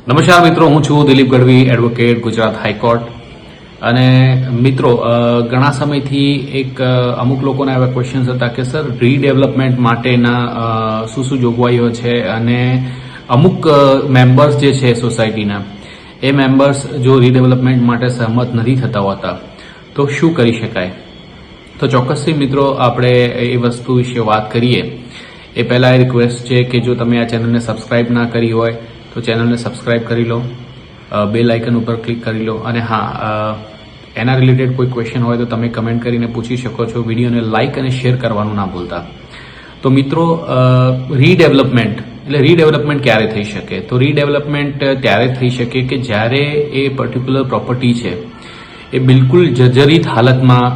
નમસ્કાર મિત્રો, હું છું દિલીપ ગઢવી, એડવોકેટ, ગુજરાત હાઈકોર્ટ. અને મિત્રો, ઘણા સમયથી એક અમુક લોકોના એવા ક્વેશ્ચન્સ હતા કે સર રીડેવલપમેન્ટ માટેના શું જોગવાઈઓ છે અને અમુક મેમ્બર્સ જે છે સોસાયટીના એ મેમ્બર્સ જો રીડેવલપમેન્ટ માટે સહમત નથી થતા હોતા તો શું કરી શકાય. તો ચોક્કસથી મિત્રો આપણે એ વસ્તુ વિશે વાત કરીએ એ પહેલા એ રિક્વેસ્ટ છે કે જો તમે આ ચેનલને સબસ્ક્રાઇબ ના કરી હોય તો ચેનલને સબસ્ક્રાઇબ કરી લો, બેલ આઇકન ઉપર ક્લિક કરી લો અને હા, એના રિલેટેડ કોઈ ક્વેશ્ચન હોય તો તમે કમેન્ટ કરીને પૂછી શકો છો. વિડીયોને લાઇક અને શેર કરવાનું ના ભૂલતા. તો મિત્રો, રીડેવલપમેન્ટ ક્યારે થઈ શકે? તો રીડેવલપમેન્ટ ત્યારે થઈ શકે કે જ્યારે એ પર્ટિક્યુલર પ્રોપર્ટી છે એ બિલકુલ જર્જરિત હાલતમાં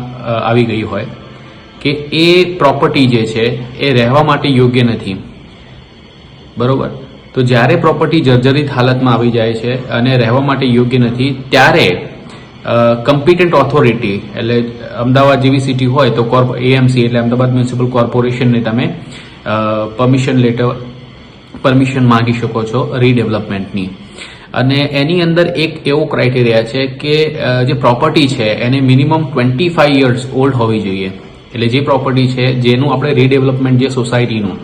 આવી ગઈ હોય કે એ પ્રોપર્ટી જે છે એ રહેવા માટે યોગ્ય નથી. બરોબર? તો જ્યારે પ્રોપર્ટી જર્જરિત હાલતમાં આવી જાય છે અને રહેવા માટે યોગ્ય નથી ત્યારે કમ્પિટન્ટ ઓથોરિટી એટલે અમદાવાદ જેવી સિટી હોય તો એએમસી એટલે અમદાવાદ મ્યુનિસિપલ કોર્પોરેશનને તમે પરમિશન માંગી શકો છો રીડેવલપમેન્ટની. અને એની અંદર એક એવો ક્રાઇટેરિયા છે કે જે પ્રોપર્ટી છે એને મિનિમમ 25 યર્સ ઓલ્ડ હોવી જોઈએ. એટલે જે પ્રોપર્ટી છે જેનું આપણે રીડેવલપમેન્ટ, જે સોસાયટીનું,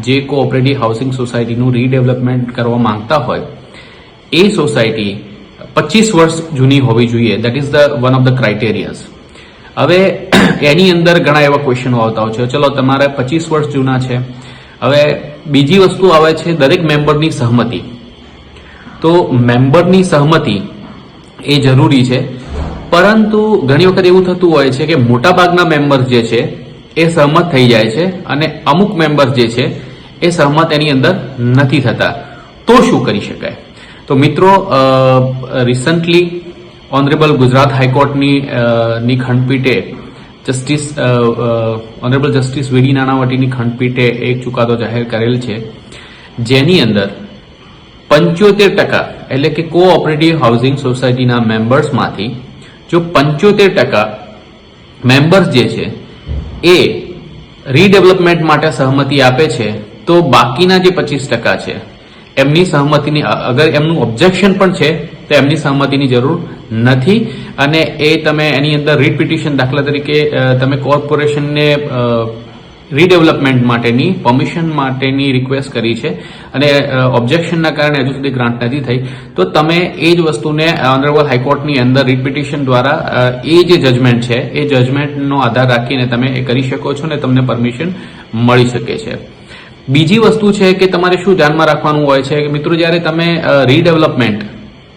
જે કોઓપરેટિવ હાઉસિંગ સોસાયટીનું રીડેવલપમેન્ટ કરવા માંગતા હોય એ સોસાયટી 25 વર્ષ જૂની હોવી જોઈએ. That is one of the criterias. હવે એની અંદર ઘણા એવા ક્વેશ્ચનો આવતા હોય છે. ચલો, તમારે 25 વર્ષ જૂના છે. હવે બીજી વસ્તુ આવે છે દરેક મેમ્બરની સહમતિ. તો મેમ્બરની સહમતિ એ જરૂરી છે, પરંતુ ઘણી વખત એવું થતું હોય છે કે મોટાભાગના મેમ્બર્સ જે છે એ સહમત થઈ જાય છે અને અમુક મેમ્બર્સ જે છે એ સહમત એની અંદર નથી થતા. તો શું કરી શકાય? તો મિત્રો, રિસન્ટલી ઓનરેબલ ગુજરાત હાઈકોર્ટની ખંડપીઠે ઓનરેબલ જસ્ટિસ વીડી નાણાવટીની ખંડપીઠે એક ચુકાદો જાહેર કરેલ છે, જેની અંદર 75% એટલે કે કોઓપરેટિવ હાઉસિંગ સોસાયટીના મેમ્બર્સમાંથી જો 75% મેમ્બર્સ જે છે એ રીડેવલપમેન્ટ માટે સહમતિ આપે છે તો બાકીના જે 25% છે એમની સહમતિની, અગર એમનું ઓબ્જેક્શન પણ છે તો એમની સહમતિની જરૂર નથી. અને એ તમે એની અંદર રીટ પિટિશન, દાખલા તરીકે તમે કોર્પોરેશનને રીડેવલપમેન્ટ માટેની પરમિશન માટેની રિક્વેસ્ટ કરી છે અને ઓબ્જેક્શનના કારણે હજુ સુધી ગ્રાન્ટ નથી થઈ, તો તમે એ જ વસ્તુને ઓનરેબલ હાઈકોર્ટની અંદર રીટ પિટિશન દ્વારા એ જે જજમેન્ટ છે એ જજમેન્ટનો આધાર રાખીને તમે એ કરી શકો છો અને તમને પરમિશન મળી શકે છે. બીજી વસ્તુ છે કે તમારે શું ધ્યાનમાં રાખવાનું હોય છે કે મિત્રો, જ્યારે તમે રીડેવલપમેન્ટ,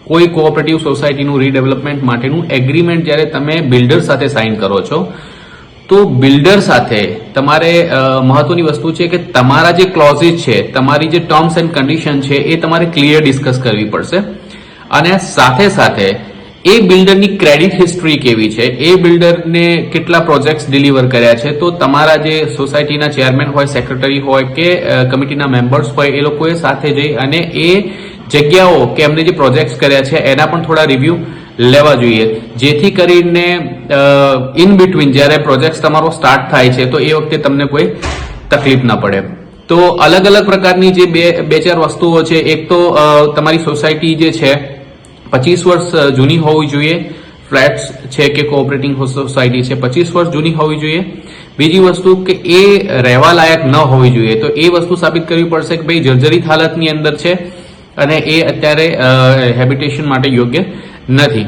કોઈ કોઓપરેટિવ સોસાયટીનું રીડેવલપમેન્ટ માટેનું એગ્રીમેન્ટ જ્યારે તમે બિલ્ડર સાથે સાઇન કરો છો તો બિલ્ડર સાથે તમારે મહત્વની વસ્તુ છે કે તમારા જે ક્લોઝિસ છે, તમારી જે ટર્મ્સ એન્ડ કન્ડિશન છે એ તમારે ક્લિયર ડિસ્કસ કરવી પડશે. અને સાથે સાથે એ બિલ્ડરની ક્રેડિટ હિસ્ટ્રી કેવી છે, એ બિલ્ડરને કેટલા પ્રોજેક્ટ્સ ડિલિવર કર્યા છે, તો તમારા જે સોસાયટીના ચેરમેન હોય, સેક્રેટરી હોય કે કમિટીના મેમ્બર્સ હોય એ લોકોએ સાથે જઈ અને એ જગ્યાઓ કે એમને જે પ્રોજેક્ટ્સ કર્યા છે એના પણ થોડા રિવ્યુ લેવા જોઈએ, જેથી કરીને ઇન બિટવીન જ્યારે પ્રોજેક્ટ તમારો સ્ટાર્ટ થાય છે તો એ વખતે તમને કોઈ તકલીફ ના પડે. તો અલગ અલગ પ્રકારની જે બે ચાર વસ્તુઓ છે, એક તો તમારી સોસાયટી જે છે 25 વર્ષ જૂની હોવી જોઈએ, ફ્લેટ્સ છે કે કોઓપરેટિવ સોસાયટી છે 25 વર્ષ જૂની હોવી જોઈએ. બીજી વસ્તુ કે એ રહેવા લાયક ન હોવી જોઈએ, તો એ વસ્તુ સાબિત કરવી પડશે કે ભાઈ જર્જરિત હાલતની અંદર છે અને એ અત્યારે હેબિટેશન માટે યોગ્ય નથી.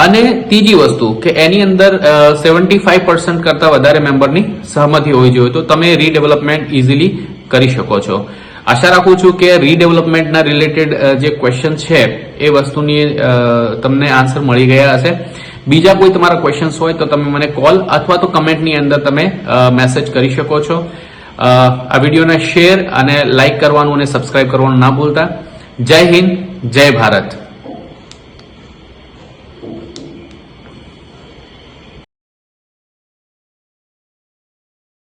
અને ત્રીજી વસ્તુ કે એની અંદર 75% કરતા વધારે મેમ્બરની સહમતિ હોવી જોઈએ, તો તમે રીડેવલપમેન્ટ ઇઝીલી કરી શકો છો. આશા રાખું છું કે રીડેવલપમેન્ટના રિલેટેડ જે ક્વેશ્ચન છે એ વસ્તુની તમને આન્સર મળી ગયા હશે. બીજા કોઈ તમારા ક્વેશ્ચન્સ હોય તો તમે મને કોલ અથવા તો કમેન્ટની અંદર તમે મેસેજ કરી શકો છો. આ વિડીયોને શેર અને લાઇક કરવાનું અને સબસ્ક્રાઇબ કરવાનું ના ભૂલતા. જય હિન્દ, જય ભારત.